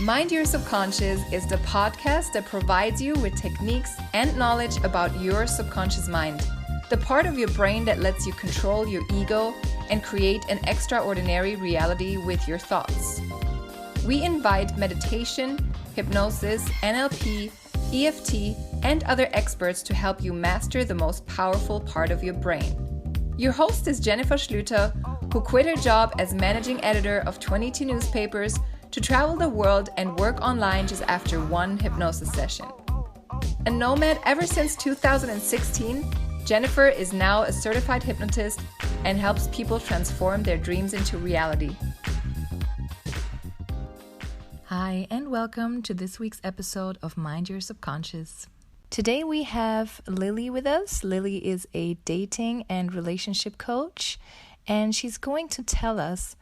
Mind Your Subconscious is the podcast that provides you with techniques and knowledge about your subconscious mind, the part of your brain that lets you control your ego and create an extraordinary reality with your thoughts. We invite meditation, hypnosis, NLP, EFT, and other experts to help you master the most powerful part of your brain. Your host is Jennifer Schlüter, who quit her job as managing editor of 22 newspapers to travel the world and work online just after one hypnosis session. A nomad ever since 2016, Jennifer is now a certified hypnotist and helps people transform their dreams into reality. Hi, and welcome to this week's episode of Mind Your Subconscious. Today we have Lily with us. Lily is a dating and relationship coach, and she's going to tell us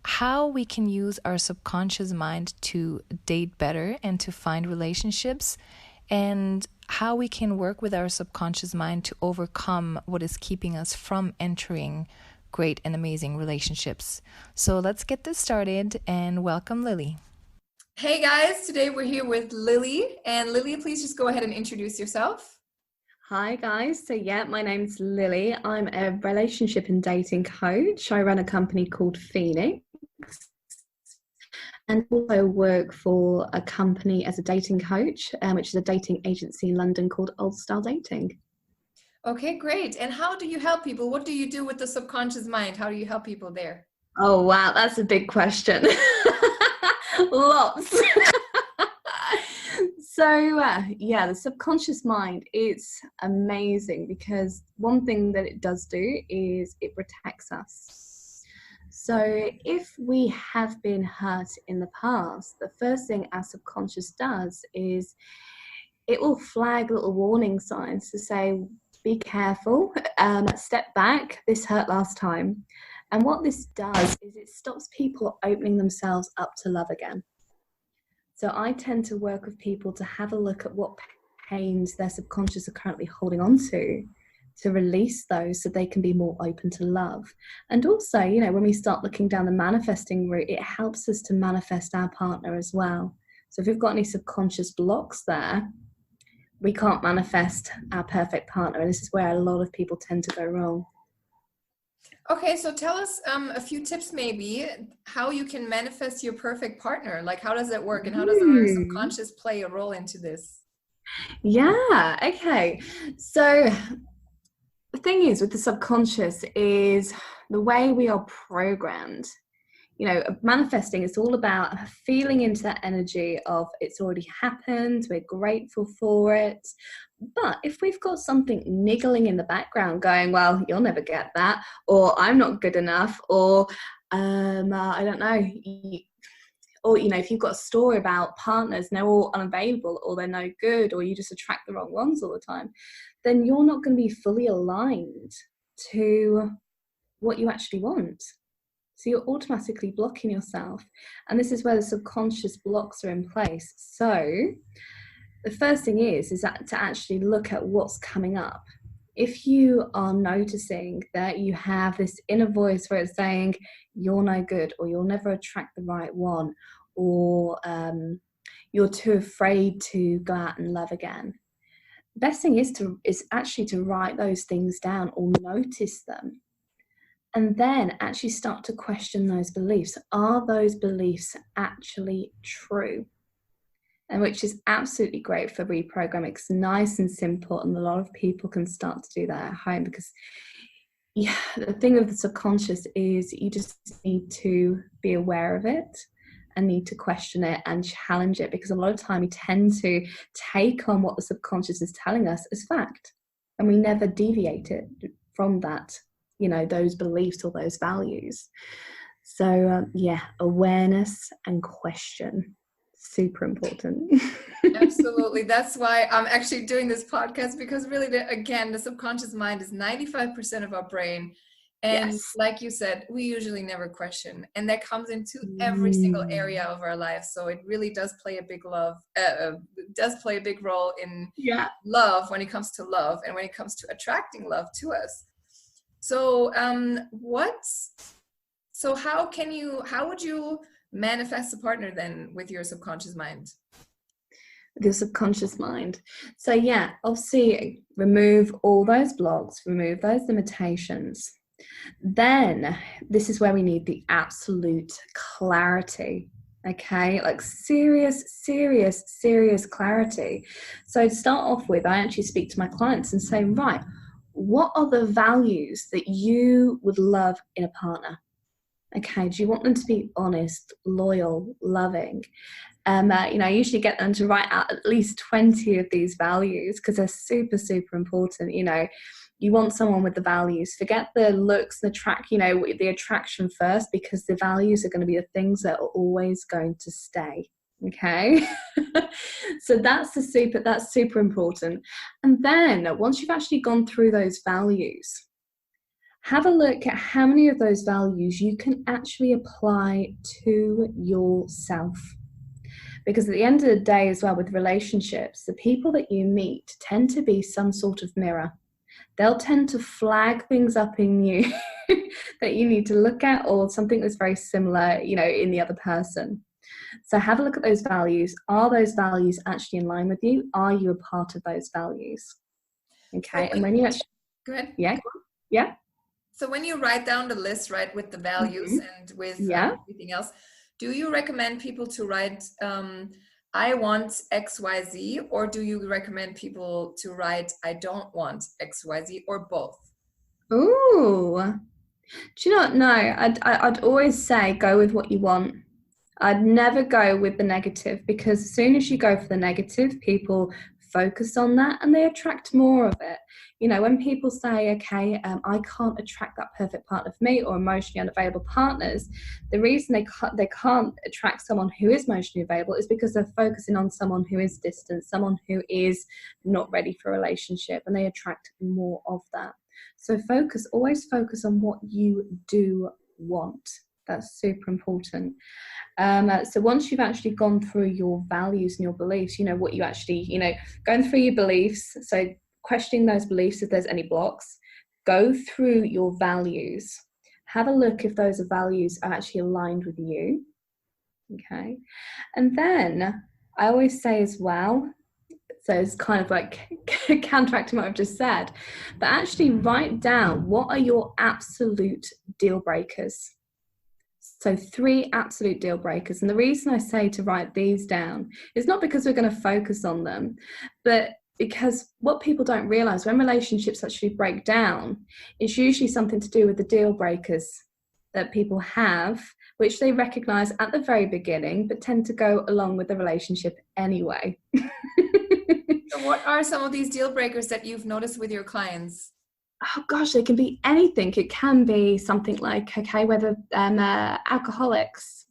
how we can use our subconscious mind to date better and to find relationships, and how we can work with our subconscious mind to overcome what is keeping us from entering great and amazing relationships. So let's get this started and welcome Lily. Hey guys, today we're here with Lily. And Lily, please just go ahead and introduce yourself. Hi guys, my name's Lily. I'm a relationship and dating coach. I run a company called Phoenix and also work for a company as a dating coach, which is a dating agency in London called Old Style Dating. Okay, great. And how do you help people? What do you do with the subconscious mind? How do you help people there? Oh wow, that's a big question. Lots. So the subconscious mind, it's amazing because one thing that it does do is it protects us. So if we have been hurt in the past, the first thing our subconscious does is it will flag little warning signs to say, be careful, step back, this hurt last time. And what this does is it stops people opening themselves up to love again. So I tend to work with people to have a look at what pains their subconscious are currently holding on to release those so they can be more open to love. And also, when we start looking down the manifesting route, it helps us to manifest our partner as well. So if we've got any subconscious blocks there, we can't manifest our perfect partner. And this is where a lot of people tend to go wrong. Okay, so tell us a few tips maybe how you can manifest your perfect partner. Like, how does that work and how does our subconscious play a role into this? Yeah, okay. So the thing is with the subconscious is the way we are programmed. Manifesting is all about feeling into that energy of it's already happened, we're grateful for it. But if we've got something niggling in the background going, well, you'll never get that, or I'm not good enough, or I don't know, or if you've got a story about partners and they're all unavailable or they're no good, or you just attract the wrong ones all the time, then you're not going to be fully aligned to what you actually want. So you're automatically blocking yourself. And this is where the subconscious blocks are in place. So the first thing is that to actually look at what's coming up. If you are noticing that you have this inner voice where it's saying you're no good, or you'll never attract the right one, or you're too afraid to go out and love again, the best thing is actually to write those things down or notice them. And then actually start to question those beliefs. Are those beliefs actually true? And which is absolutely great for reprogramming. It's nice and simple, and a lot of people can start to do that at home because the thing with the subconscious is you just need to be aware of it and need to question it and challenge it, because a lot of time we tend to take on what the subconscious is telling us as fact, and we never deviate it from that. Those beliefs or those values. So awareness and question, super important. Absolutely. That's why I'm actually doing this podcast, because really, the subconscious mind is 95% of our brain. And like you said, we usually never question. And that comes into every single area of our life. So it really does play a big role in love, when it comes to love and when it comes to attracting love to us. So how would you manifest a partner then with your subconscious mind? The subconscious mind. So yeah, obviously remove all those blocks, remove those limitations. Then this is where we need the absolute clarity. Okay, like serious clarity. So to start off with, I actually speak to my clients and say, right, what are the values that you would love in a partner? Okay, do you want them to be honest, loyal, loving? I usually get them to write out at least 20 of these values because they're super important. You want someone with the values. Forget the looks, the attraction first, because the values are going to be the things that are always going to stay. Okay, so that's super important. And then once you've actually gone through those values, have a look at how many of those values you can actually apply to yourself. Because at the end of the day as well, with relationships, the people that you meet tend to be some sort of mirror. They'll tend to flag things up in you that you need to look at, or something that's very similar, in the other person. So have a look at those values. Are those values actually in line with you? Are you a part of those values? Okay, and when you actually... Go ahead. Yeah. So when you write down the list, right, with the values and with everything else, do you recommend people to write, I want XYZ, or do you recommend people to write, I don't want XYZ, or both? Ooh, do you not know? I'd always say go with what you want. I'd never go with the negative, because as soon as you go for the negative, people focus on that and they attract more of it. When people say, okay, I can't attract that perfect partner for me, or emotionally unavailable partners, the reason they can't attract someone who is emotionally available is because they're focusing on someone who is distant, someone who is not ready for a relationship, and they attract more of that. So always focus on what you do want. That's super important. So once you've actually gone through your values and your beliefs, what you actually, going through your beliefs, so questioning those beliefs if there's any blocks, go through your values, have a look if those values are actually aligned with you. Okay. And then I always say as well, so it's kind of like counteracting what I've just said, but actually write down what are your absolute deal breakers. So 3 absolute deal breakers. And the reason I say to write these down is not because we're going to focus on them, but because what people don't realize, when relationships actually break down, it's usually something to do with the deal breakers that people have, which they recognize at the very beginning, but tend to go along with the relationship anyway. So what are some of these deal breakers that you've noticed with your clients? Oh gosh, it can be anything. It can be something like, okay, whether alcoholics,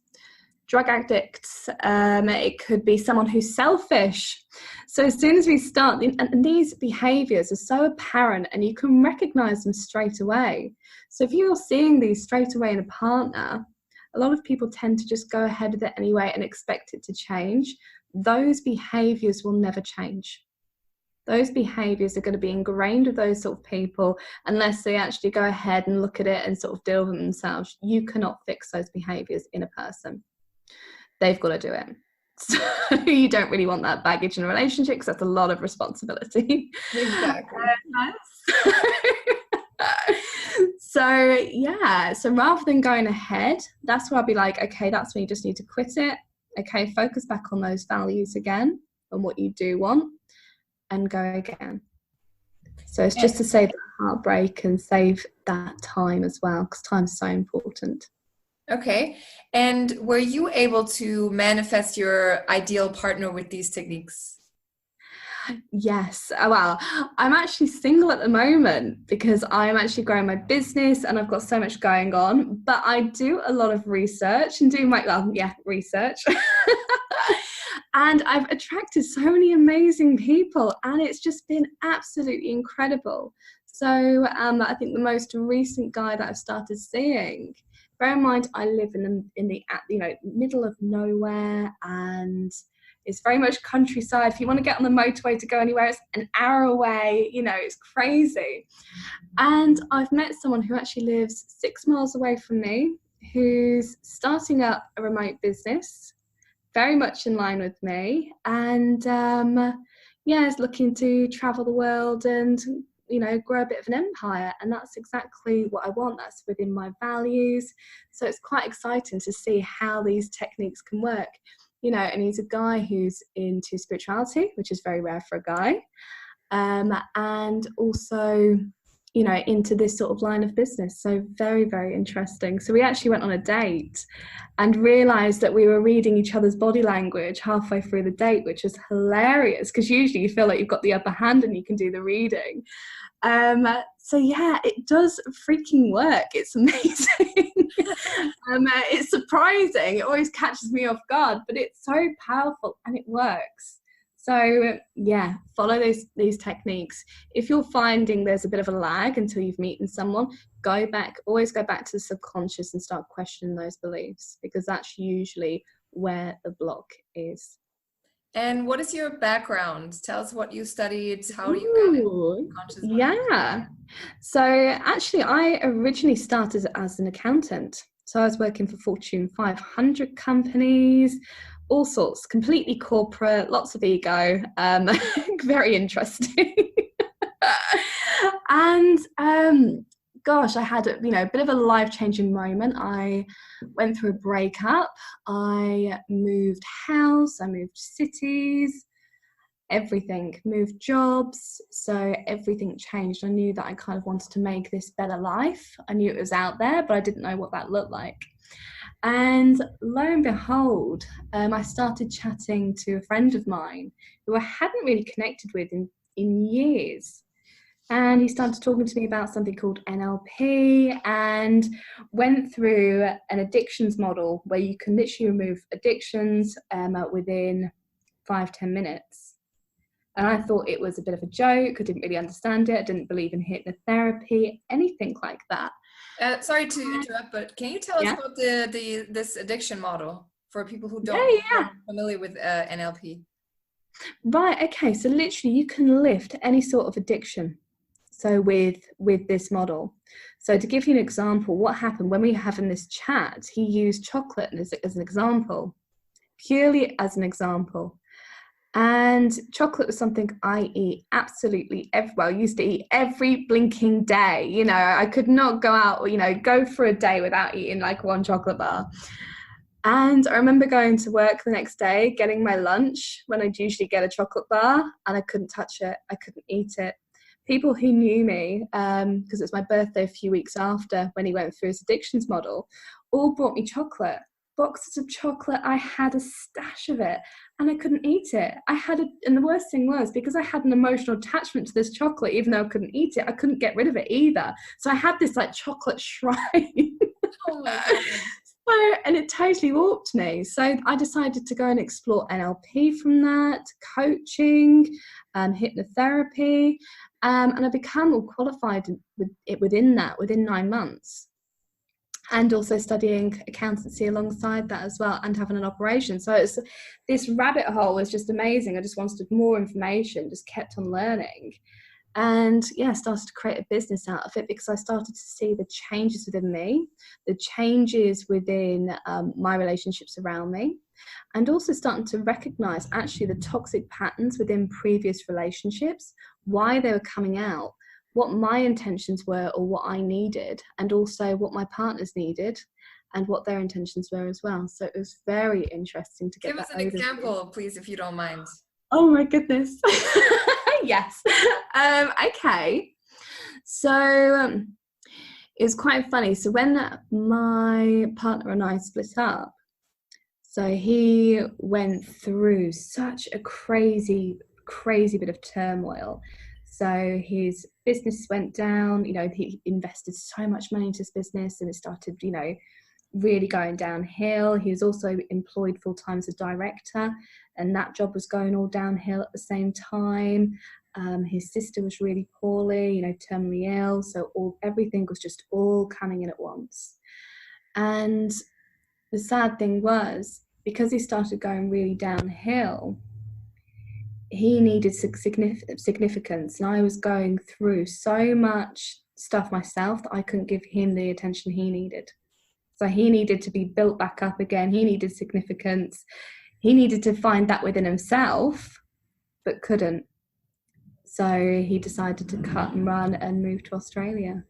drug addicts, it could be someone who's selfish. So as soon as we start, and these behaviors are so apparent and you can recognize them straight away. So if you're seeing these straight away in a partner, a lot of people tend to just go ahead with it anyway and expect it to change. Those behaviors will never change. Those behaviors are going to be ingrained with those sort of people unless they actually go ahead and look at it and sort of deal with them themselves. You cannot fix those behaviors in a person. They've got to do it. So you don't really want that baggage in a relationship, because that's a lot of responsibility. Exactly. So rather than going ahead, that's where I'll be like, okay, that's when you just need to quit it. Okay, focus back on those values again and what you do want, and go again. So it's just to save that heartbreak and save that time as well, because time is so important. Okay. And were you able to manifest your ideal partner with these techniques? Yes. Well, I'm actually single at the moment because I'm actually growing my business and I've got so much going on, but I do a lot of research and research. And I've attracted so many amazing people, and it's just been absolutely incredible. So I think the most recent guy that I've started seeing, bear in mind I live in the middle of nowhere, and it's very much countryside. If you want to get on the motorway to go anywhere, it's an hour away. It's crazy. And I've met someone who actually lives 6 miles away from me who's starting up a remote business, very much in line with me, and is looking to travel the world and grow a bit of an empire. And that's exactly what I want. That's within my values. So it's quite exciting to see how these techniques can work. And he's a guy who's into spirituality, which is very rare for a guy, and also into this sort of line of business. So very, very interesting. So we actually went on a date and realized that we were reading each other's body language halfway through the date, which was hilarious, because usually you feel like you've got the upper hand and you can do the reading. So yeah, it does freaking work. It's amazing. It's surprising. It always catches me off guard, but it's so powerful and it works. So yeah, follow these techniques. If you're finding there's a bit of a lag until you've met someone, always go back to the subconscious and start questioning those beliefs, because that's usually where the block is. And what is your background? Tell us what you studied, how you got into conscious mind. Yeah. So actually, I originally started as an accountant. So I was working for Fortune 500 companies, all sorts, completely corporate, lots of ego, very interesting. And gosh, I had a bit of a life-changing moment. I went through a breakup. I moved house. I moved cities. Everything, moved jobs. So everything changed. I knew that I kind of wanted to make this better life. I knew it was out there, but I didn't know what that looked like. And lo and behold, I started chatting to a friend of mine who I hadn't really connected with in years. And he started talking to me about something called NLP, and went through an addictions model where you can literally remove addictions within 5-10 minutes. And I thought it was a bit of a joke. I didn't really understand it. I didn't believe in hypnotherapy, anything like that. Sorry to interrupt, but can you tell us about this addiction model for people who aren't familiar with NLP? Right. Okay. So literally, you can lift any sort of addiction. So with this model. So to give you an example, what happened when we were having this chat, he used chocolate as an example, purely as an example. And chocolate was something I eat absolutely I used to eat every blinking day. I could not go out, go for a day without eating like one chocolate bar. And I remember going to work the next day, getting my lunch when I'd usually get a chocolate bar, and I couldn't touch it. I couldn't eat it. People who knew me, because it was my birthday a few weeks after when he went through his addictions model, all brought me chocolate. Boxes of chocolate. I had a stash of it and I couldn't eat it. And the worst thing was, because I had an emotional attachment to this chocolate, even though I couldn't eat it, I couldn't get rid of it either. So I had this like chocolate shrine. Oh my God. And it totally warped me. So I decided to go and explore NLP from that, coaching, hypnotherapy, and I became all qualified within 9 months. And also studying accountancy alongside that as well, and having an operation. So it's this rabbit hole was just amazing. I just wanted more information, just kept on learning. And started to create a business out of it, because I started to see the changes within me, the changes within my relationships around me, and also starting to recognize actually the toxic patterns within previous relationships, why they were coming out, what my intentions were or what I needed, and also what my partners needed and what their intentions were as well. So it was very interesting to get Give us an example, please, if you don't mind. Oh my goodness. Yes. Okay. So it was quite funny. So when my partner and I split up, so he went through such a crazy bit of turmoil. So his business went down, he invested so much money into his business, and it started, really going downhill. He was also employed full-time as a director, and that job was going all downhill at the same time. His sister was really poorly, terminally ill. So everything was just all coming in at once. And the sad thing was, because he started going really downhill, he needed significance, and I was going through so much stuff myself that I couldn't give him the attention he needed. So he needed to be built back up again. He needed significance. He needed to find that within himself, but couldn't. So he decided to cut and run and move to Australia.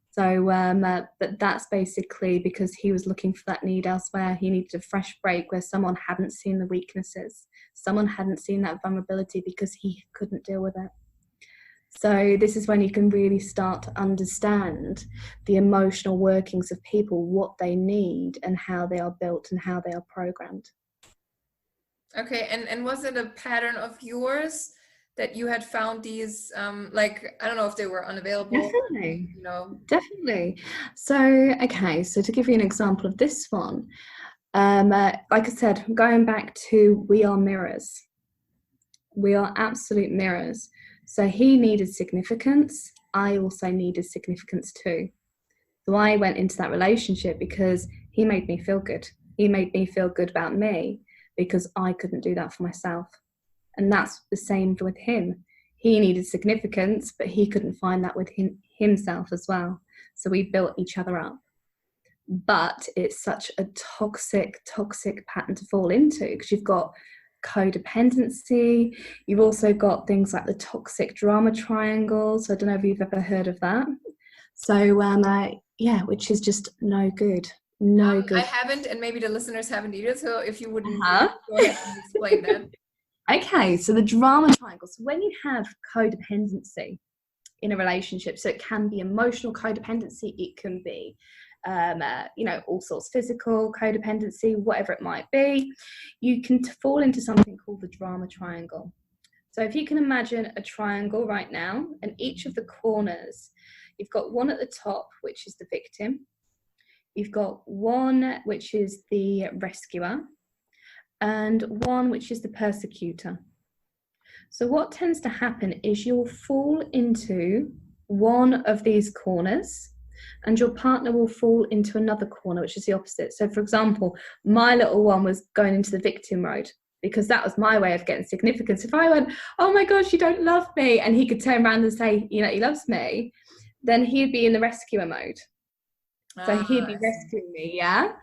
So, but that's basically because he was looking for that need elsewhere. He needed a fresh break where someone hadn't seen the weaknesses. Someone hadn't seen that vulnerability because he couldn't deal with it. So this is when you can really start to understand the emotional workings of people, what they need and how they are built and how they are programmed. Okay, and was it a pattern of yours that you had found these, like, I don't know if they were unavailable? Definitely, you know? Definitely. So, okay, so to give you an example of this one, like I said, going back to we are mirrors. We are absolute mirrors. So he needed significance. I also needed significance too. So I went into that relationship because he made me feel good. He made me feel good about me because I couldn't do that for myself. And that's the same with him. He needed significance, but he couldn't find that with himself as well. So we built each other up. But it's such a toxic pattern to fall into because you've got codependency. You've also got things like the toxic drama triangle. So I don't know if you've ever heard of that. So yeah, which is just no good. No good. I haven't, and maybe the listeners haven't either. So if you wouldn't go ahead and explain that. Okay, so the drama triangle. So when you have codependency in a relationship, so it can be emotional codependency, it can be all sorts, physical codependency, whatever it might be, you can fall into something called the drama triangle. So if you can imagine a triangle right now, and each of the corners, you've got one at the top, which is the victim. You've got one which is the rescuer, and one which is the persecutor. So what tends to happen is you'll fall into one of these corners and your partner will fall into another corner, which is the opposite. So for example, my little one was going into the victim mode because that was my way of getting significance. If I went, oh my gosh, you don't love me, and he could turn around and say, he loves me, then he'd be in the rescuer mode. So he'd be rescuing me, yeah?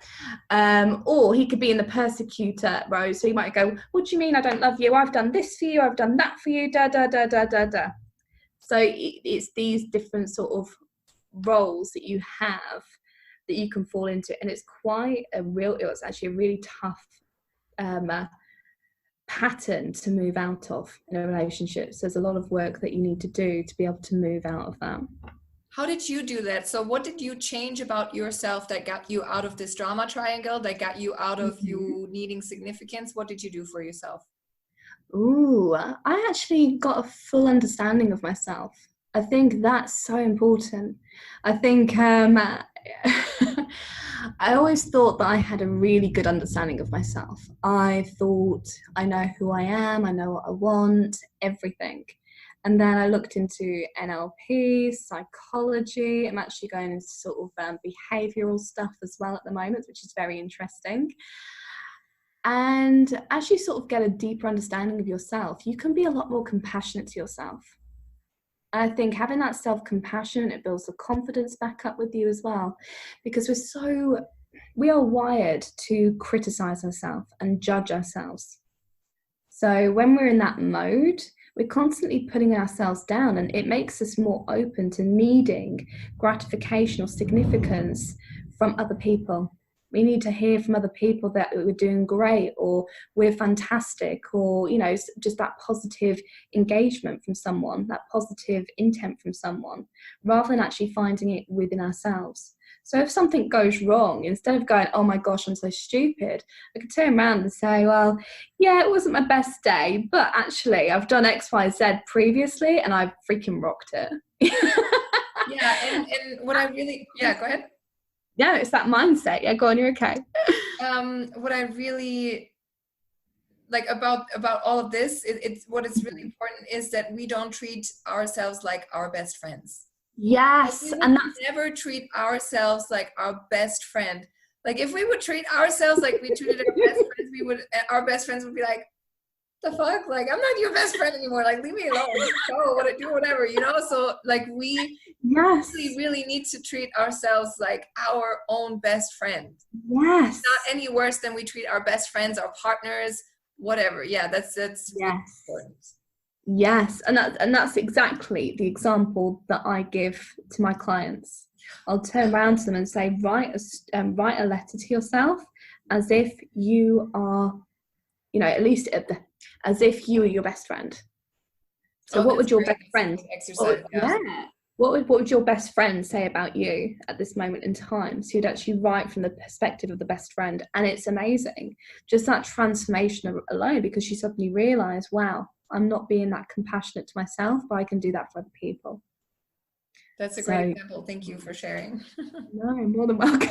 Or he could be in the persecutor role. So he might go, what do you mean I don't love you? I've done this for you. I've done that for you, da, da, da, da, da, da. So it's these different sort of roles that you have that you can fall into. And it's it's actually a really tough pattern to move out of in a relationship. So there's a lot of work that you need to do to be able to move out of that. How did you do that? So what did you change about yourself that got you out of this drama triangle, that got you out of you needing significance? What did you do for yourself? Ooh, I actually got a full understanding of myself. I think that's so important. I think I always thought that I had a really good understanding of myself. I thought I know who I am, I know what I want, everything. And then I looked into NLP, psychology. I'm actually going into sort of behavioural stuff as well at the moment, which is very interesting. And as you sort of get a deeper understanding of yourself, you can be a lot more compassionate to yourself. And I think having that self-compassion, it builds the confidence back up with you as well, because we are wired to criticise ourselves and judge ourselves. So when we're in that mode, we're constantly putting ourselves down, and it makes us more open to needing gratification or significance from other people. We need to hear from other people that we're doing great, or we're fantastic, or, just that positive engagement from someone, that positive intent from someone, rather than actually finding it within ourselves. So if something goes wrong, instead of going, oh my gosh, I'm so stupid, I could turn around and say, well, yeah, it wasn't my best day, but actually I've done X, Y, Z previously and I've freaking rocked it. Yeah, and what I really, go ahead. Yeah, it's that mindset. Yeah, go on, you're okay. What I really like about all of this, it's really important is that we don't treat ourselves like our best friends. Yes, and that's never treat ourselves like our best friend. Like if we would treat ourselves like we treated our best friends, our best friends would be like, the fuck? Like, I'm not your best friend anymore. Like, leave me alone. Just go, do whatever, you know? So like we Yes. really need to treat ourselves like our own best friend. Yes. Not any worse than we treat our best friends, our partners, whatever. Yeah, that's yes. really important. Yes, and that's exactly the example that I give to my clients. I'll turn around to them and say, write a letter to yourself as if you are, you know, at least as if you were your best friend. So what would your best friend exercise? What would your best friend say about you at this moment in time? So you'd actually write from the perspective of the best friend, and it's amazing. Just that transformation alone, because you suddenly realise, wow, I'm not being that compassionate to myself, but I can do that for other people. That's a great example. Thank you for sharing. No, more than welcome.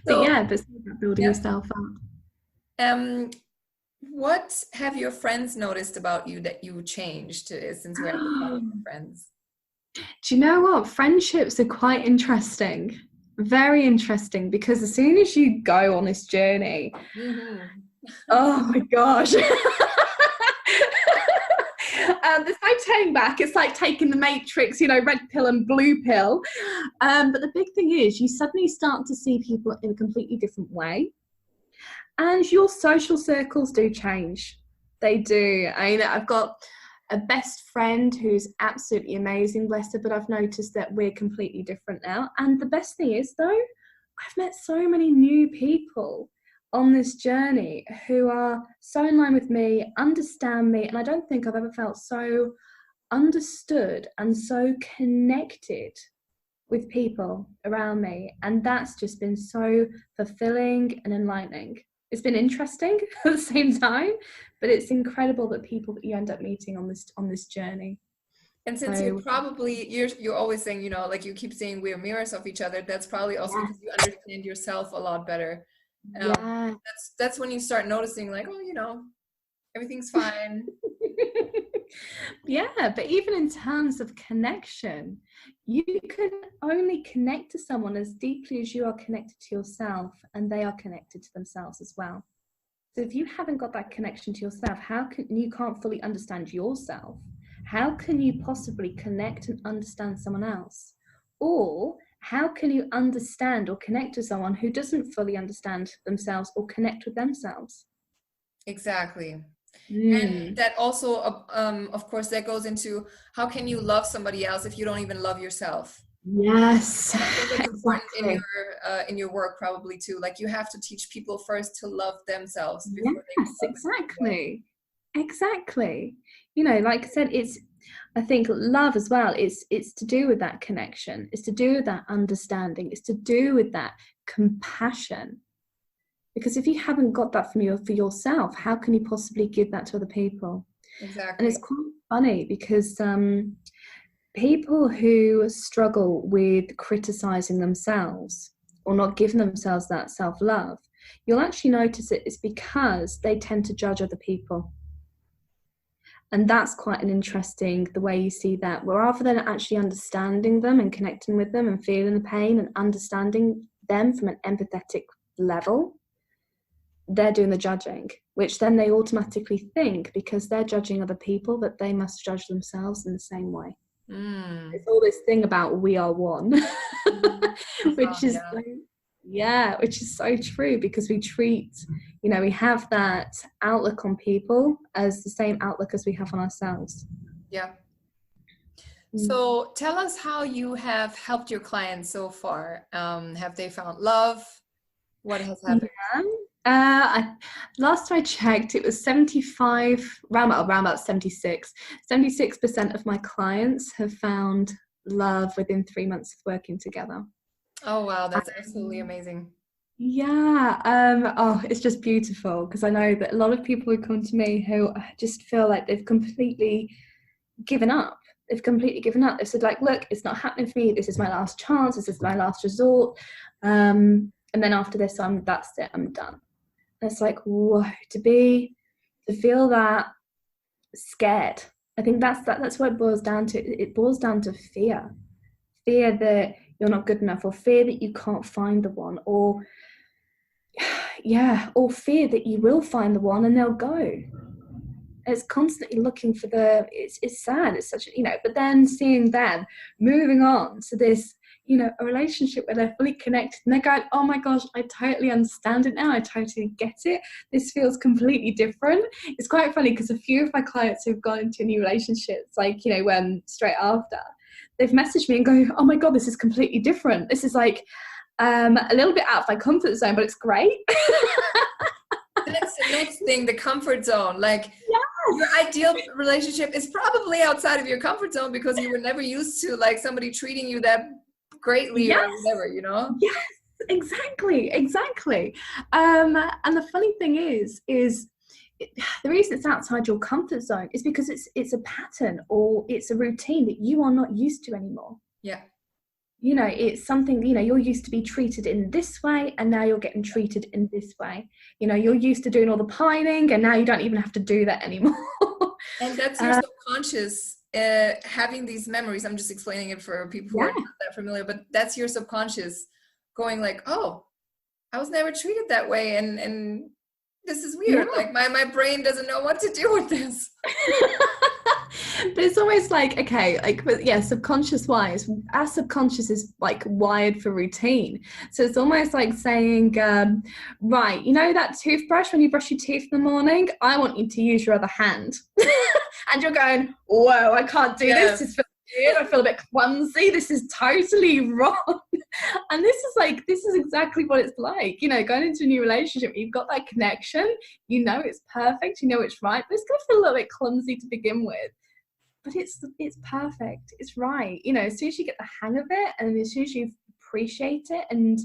But building yourself up. What have your friends noticed about you that you changed since we're at the topic of friends? Do you know what? Friendships are quite interesting. Very interesting, because as soon as you go on this journey, oh my gosh. There's no turning back. It's like taking the Matrix, you know, red pill and blue pill. But the big thing is you suddenly start to see people in a completely different way. And your social circles do change. They do. I mean, I've got a best friend who's absolutely amazing, bless her, but I've noticed that we're completely different now. And the best thing is, though, I've met so many new people on this journey who are so in line with me, understand me, and I don't think I've ever felt so understood and so connected with people around me. And that's just been so fulfilling and enlightening. It's been interesting at the same time, but it's incredible that people that you end up meeting on this journey. And since you're always saying, you know, like you keep saying we're mirrors of each other, that's probably also because you understand yourself a lot better. That's when you start noticing, like, oh, you know, everything's fine. Yeah, but even in terms of connection, you can only connect to someone as deeply as you are connected to yourself, and they are connected to themselves as well. So if you haven't got that connection to yourself, you can't fully understand yourself. How can you possibly connect and understand someone else? Or how can you understand or connect to someone who doesn't fully understand themselves or connect with themselves? Exactly. And that also, of course, that goes into how can you love somebody else if you don't even love yourself? Yes, and I think it's important in your work probably too. Like you have to teach people first to love themselves before they love exactly. You know, like I said, I think love as well it's to do with that connection. It's to do with that understanding. It's to do with that compassion. Because if you haven't got that for yourself, how can you possibly give that to other people? Exactly. And it's quite funny because people who struggle with criticizing themselves or not giving themselves that self-love, you'll actually notice it's because they tend to judge other people. And that's quite an interesting, the way you see that, where rather than actually understanding them and connecting with them and feeling the pain and understanding them from an empathetic level, they're doing the judging, which then they automatically think, because they're judging other people, that they must judge themselves in the same way. It's all this thing about we are one, which is which is so true, because we treat, you know, we have that outlook on people as the same outlook as we have on ourselves. Yeah. So tell us how you have helped your clients so far. Have they found love? What has happened? Last time I checked, it was 75, around about 76% of my clients have found love within 3 months of working together. Oh wow, that's absolutely amazing. It's just beautiful, because I know that a lot of people who come to me who just feel like they've completely given up. They've said, like, look, it's not happening for me, this is my last chance, this is my last resort, and then after this that's it, I'm done. And it's like, whoa, to feel that scared. I think that's what it boils down to. It boils down to fear that you're not good enough, or fear that you can't find the one, or or fear that you will find the one and they'll go. It's constantly looking for it's sad. It's such a, but then seeing them moving on to this, a relationship where they're fully connected and they're going, oh my gosh, I totally understand it now. I totally get it. This feels completely different. It's quite funny because a few of my clients who've gone into new relationships, when straight after, they've messaged me and go, oh my God, this is completely different. This is like a little bit out of my comfort zone, but it's great. That's the next thing, the comfort zone. Your ideal relationship is probably outside of your comfort zone because you were never used to somebody treating you that greatly or whatever, Yes, exactly. And the funny thing is the reason it's outside your comfort zone is because it's a pattern or it's a routine that you are not used to anymore. Yeah. It's something, you're used to be treated in this way and now you're getting treated in this way. You're used to doing all the pining and now you don't even have to do that anymore. And that's your subconscious having these memories. I'm just explaining it for people who are not that familiar, but that's your subconscious going oh, I was never treated that way. And this is weird. My brain doesn't know what to do with this. But it's almost subconscious wise, our subconscious is wired for routine. So it's almost like saying, right, that toothbrush when you brush your teeth in the morning, I want you to use your other hand. And you're going, whoa, I can't do this. This feels weird. I feel a bit clumsy. This is totally wrong. And this is exactly what it's like, going into a new relationship. You've got that connection, it's perfect, it's right, but it's going to feel a little bit clumsy to begin with. But it's perfect. It's right. As soon as you get the hang of it and as soon as you appreciate it, and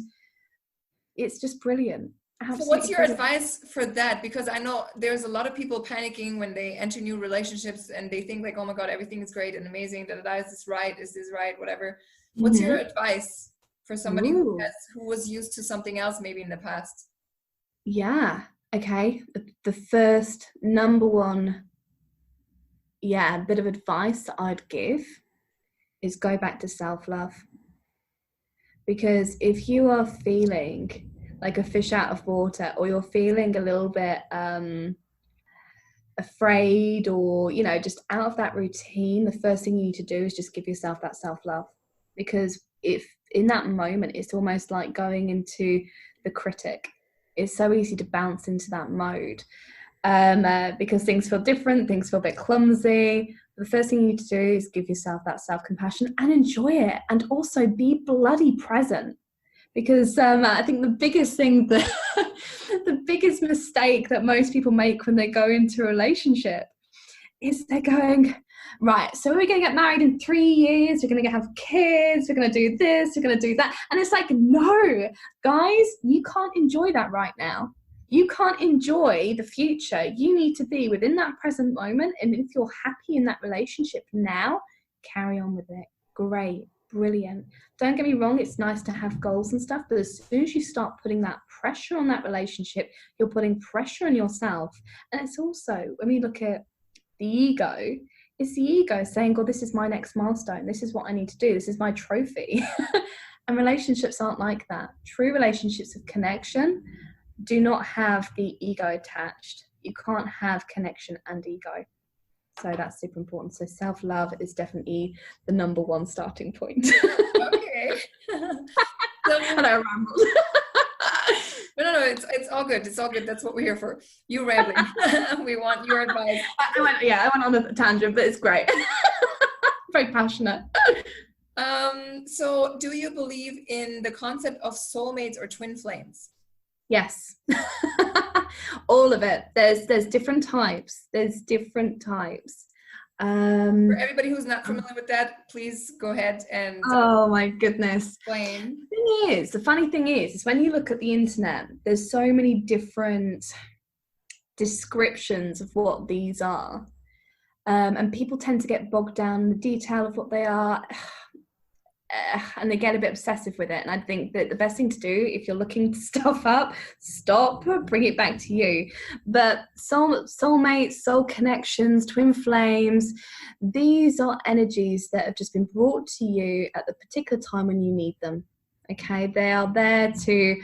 it's just brilliant. Absolutely. So what's your advice for that? Because I know there's a lot of people panicking when they enter new relationships and they think oh my God, everything is great and amazing. Is this right? Is this right? Whatever. What's your advice for somebody who was used to something else maybe in the past? Yeah. Okay. The first number one bit of advice that I'd give is go back to self-love. Because if you are feeling like a fish out of water, or you're feeling a little bit afraid, or just out of that routine, the first thing you need to do is just give yourself that self-love. Because if in that moment it's almost like going into the critic, it's so easy to bounce into that mode. Because things feel different, things feel a bit clumsy. The first thing you need to do is give yourself that self-compassion and enjoy it, and also be bloody present. Because I think the biggest thing that the biggest mistake that most people make when they go into a relationship is they're going, right, so we're going to get married in 3 years, we're going to have kids, we're going to do this, we're going to do that. And it's no, guys, you can't enjoy that right now. You can't enjoy the future. You need to be within that present moment. And if you're happy in that relationship now, carry on with it. Great. Brilliant. Don't get me wrong, it's nice to have goals and stuff, but as soon as you start putting that pressure on that relationship, you're putting pressure on yourself. And it's also, when we look at the ego, it's the ego saying, well, this is my next milestone. This is what I need to do. This is my trophy. And relationships aren't like that. True relationships of connection do not have the ego attached. You can't have connection and ego. So that's super important. So self-love is definitely the number one starting point. Okay. And I rambled. No, it's all good. It's all good. That's what we're here for. You rambling. We want your advice. I went on a tangent, but it's great. Very passionate. So do you believe in the concept of soulmates or twin flames? Yes. All of it. There's different types. For everybody who's not familiar with that, please go ahead and oh my goodness, explain. The funny thing is when you look at the internet, there's so many different descriptions of what these are, and people tend to get bogged down in the detail of what they are. And they get a bit obsessive with it. And I think that the best thing to do, if you're looking stuff up, stop, bring it back to you. But soulmates, soul connections, twin flames, these are energies that have just been brought to you at the particular time when you need them. Okay, they are there to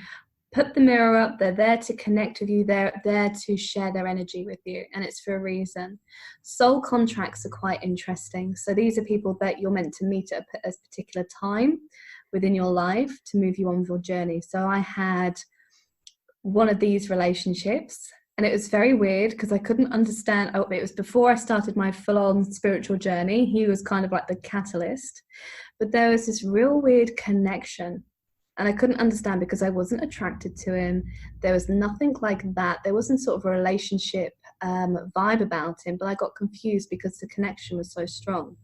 put the mirror up. They're there to connect with you. They're there to share their energy with you, and it's for a reason. Soul contracts are quite interesting. So these are people that you're meant to meet at a particular time within your life to move you on with your journey. So I had one of these relationships, and it was very weird because I couldn't understand. Oh, it was before I started my full-on spiritual journey. He was kind of like the catalyst, but there was this real weird connection, and I couldn't understand because I wasn't attracted to him. There was nothing like that. There wasn't sort of a relationship vibe about him, but I got confused because the connection was so strong.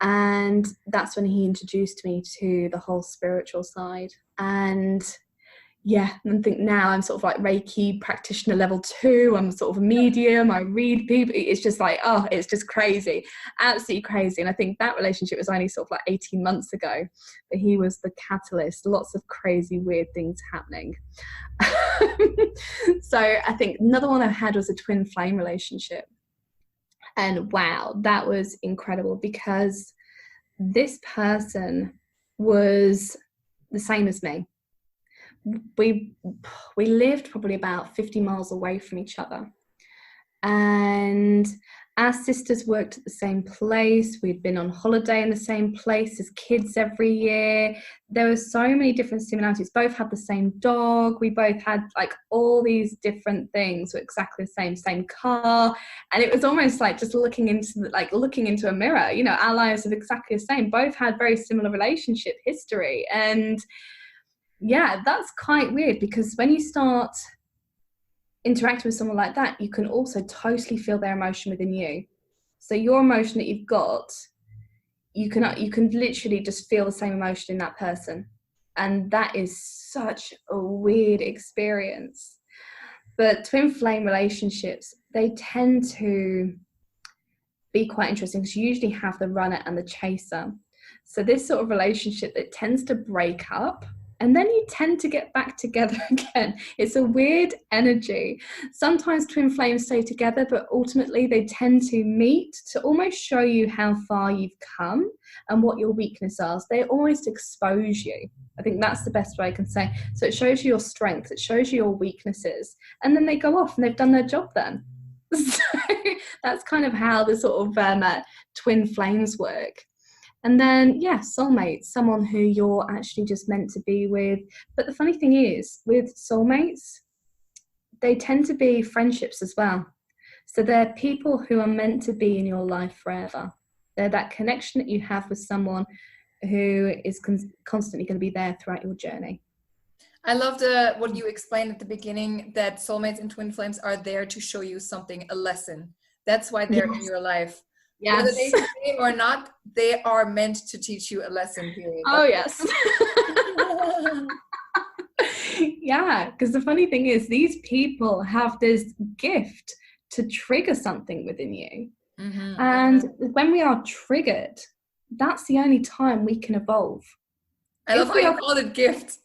And that's when he introduced me to the whole spiritual side. And yeah, I think now I'm sort of like Reiki practitioner level 2. I'm sort of a medium. I read people. It's just like, oh, it's just crazy, absolutely crazy. And I think that relationship was only sort of like 18 months ago, but he was the catalyst. Lots of crazy, weird things happening. So I think another one I had was a twin flame relationship. And wow, that was incredible because this person was the same as me. We lived probably about 50 miles away from each other, and our sisters worked at the same place. We'd been on holiday in the same place as kids every year. There were so many different similarities. Both had the same dog. We both had like all these different things were exactly the same car, and it was almost like just looking into a mirror. You know, our lives are exactly the same. Both had very similar relationship history. And yeah, that's quite weird because when you start interacting with someone like that, you can also totally feel their emotion within you. So your emotion that you've got, you can literally just feel the same emotion in that person. And that is such a weird experience. But twin flame relationships, they tend to be quite interesting because you usually have the runner and the chaser. So this sort of relationship that tends to break up, and then you tend to get back together again. It's a weird energy. Sometimes twin flames stay together, but ultimately they tend to meet to almost show you how far you've come and what your weaknesses are. So they almost expose you. I think that's the best way I can say. So it shows you your strengths, it shows you your weaknesses, and then they go off and they've done their job then. So that's kind of how the sort of twin flames work. And then, yeah, soulmates, someone who you're actually just meant to be with. But the funny thing is, with soulmates, they tend to be friendships as well. So they're people who are meant to be in your life forever. They're that connection that you have with someone who is constantly going to be there throughout your journey. I loved what you explained at the beginning, that soulmates and twin flames are there to show you something, a lesson. That's why they're in your life. Yes. Whether they stay or not, they are meant to teach you a lesson, period. Oh, yes. Yeah, because the funny thing is, these people have this gift to trigger something within you. Mm-hmm. And when we are triggered, that's the only time we can evolve. I love how you called it gift.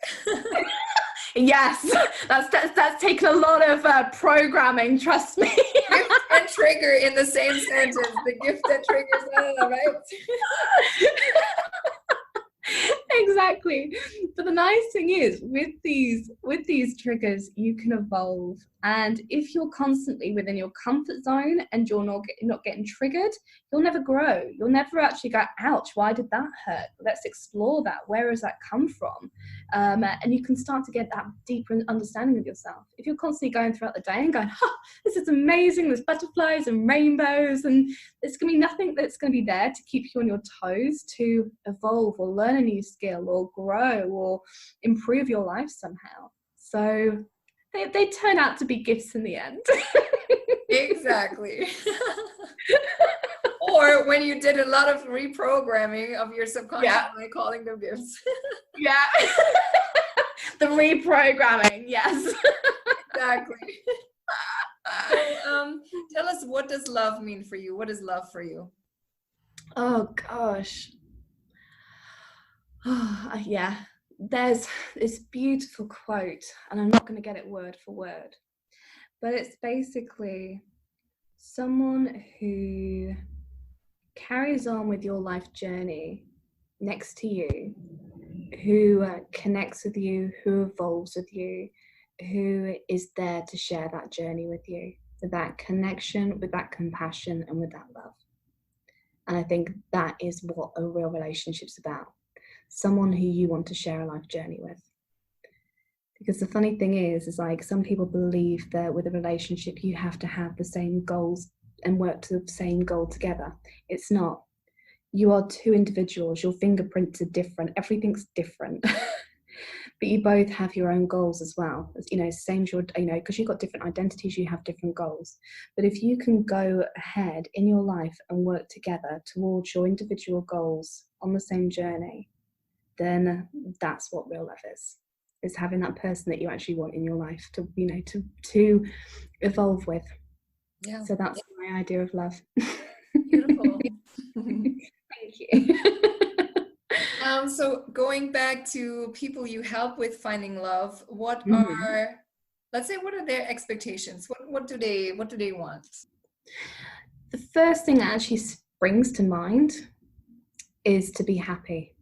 Yes, that's taken a lot of programming, trust me. Gift and trigger in the same sentence. The gift that triggers, right? Exactly. But the nice thing is, with these triggers, you can evolve. And if you're constantly within your comfort zone and you're not getting triggered, you'll never grow. You'll never actually go, ouch, why did that hurt? Let's explore that. Where has that come from? And you can start to get that deeper understanding of yourself. If you're constantly going throughout the day and going, this is amazing, there's butterflies and rainbows, and there's going to be nothing that's going to be there to keep you on your toes to evolve or learn a new skill or grow or improve your life somehow. So they turn out to be gifts in the end. Exactly. Or when you did a lot of reprogramming of your subconscious by calling them gifts. Yeah. The reprogramming, yes. Exactly. So, tell us, what does love mean for you? What is love for you? Oh, gosh. Yeah. There's this beautiful quote, and I'm not going to get it word for word, but it's basically someone who carries on with your life journey next to you who connects with you, who evolves with you, who is there to share that journey with you, with that connection, with that compassion, and with that love. And I think that is what a real relationship's about. Someone who you want to share a life journey with. Because the funny thing is like some people believe that with a relationship you have to have the same goals and work to the same goal together. It's not. You are two individuals. Your fingerprints are different. Everything's different. But you both have your own goals as well. Same as your, because you've got different identities, you have different goals. But if you can go ahead in your life and work together towards your individual goals on the same journey, then that's what real love is having that person that you actually want in your life to evolve with. Yeah. So that's my idea of love. Beautiful. Thank you. So going back to people you help with finding love, what are their expectations? What do they want? The first thing that actually springs to mind is to be happy.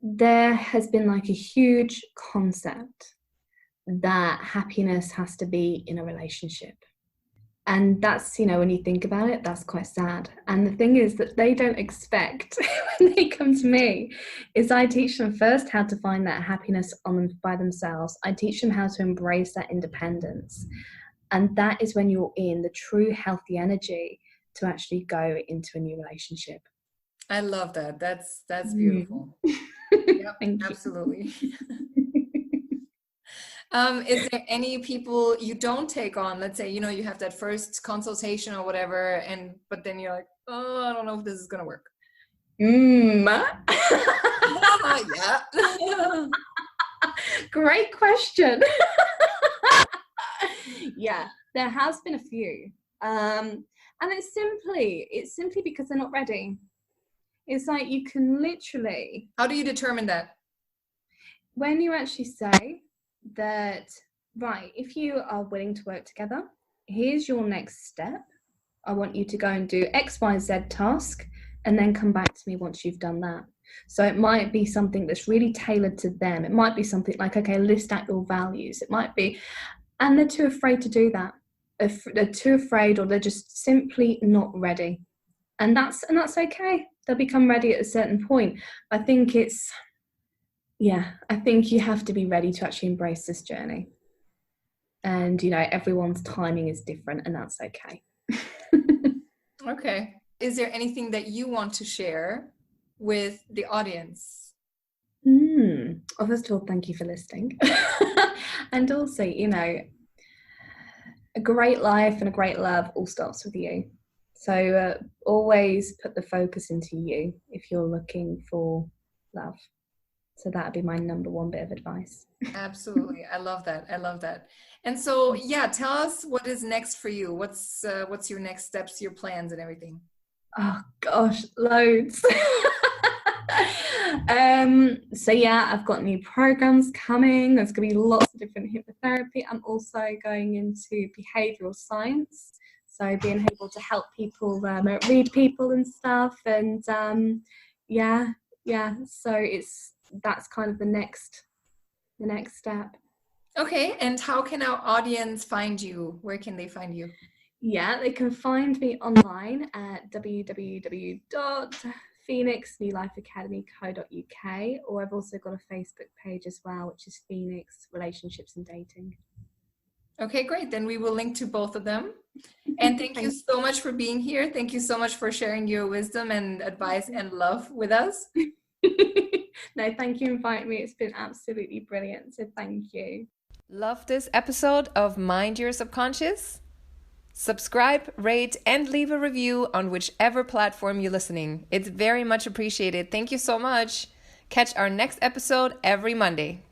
There has been like a huge concept that happiness has to be in a relationship. And that's, when you think about it, that's quite sad. And the thing is that they don't expect when they come to me is I teach them first how to find that happiness by themselves. I teach them how to embrace that independence. And that is when you're in the true healthy energy to actually go into a new relationship. I love that. That's beautiful. Yep, absolutely. Is there any people you don't take on? Let's say, you have that first consultation or whatever, but then you're like, oh, I don't know if this is going to work. Yeah. Great question. Yeah, there has been a few. And it's simply because they're not ready. It's like you can literally... How do you determine that? When you actually say that, right, if you are willing to work together, here's your next step. I want you to go and do X, Y, Z task, and then come back to me once you've done that. So it might be something that's really tailored to them. It might be something like, okay, list out your values. It might be, and they're too afraid to do that. They're too afraid, or they're just simply not ready. And that's okay. They'll become ready at a certain point. I think you have to be ready to actually embrace this journey. And, everyone's timing is different, and that's okay. Okay. Is there anything that you want to share with the audience? Well, first of all, thank you for listening. And also, a great life and a great love all starts with you. So always put the focus into you if you're looking for love. So that'd be my number one bit of advice. Absolutely. I love that. And so, tell us what is next for you. What's your next steps, your plans and everything? Oh gosh, loads. So I've got new programs coming. There's going to be lots of different hypnotherapy. I'm also going into behavioral science. So being able to help people read people and stuff. And so that's kind of the next step. Okay, and how can our audience find you? Where can they find you? Yeah, they can find me online at www.phoenixnewlifeacademy.co.uk, or I've also got a Facebook page as well, which is Phoenix Relationships and Dating. Okay, great. Then we will link to both of them. And thank you so much for being here. Thank you so much for sharing your wisdom and advice and love with us. No, thank you for inviting me. It's been absolutely brilliant. So thank you. Love this episode of Mind Your Subconscious? Subscribe, rate, and leave a review on whichever platform you're listening. It's very much appreciated. Thank you so much. Catch our next episode every Monday.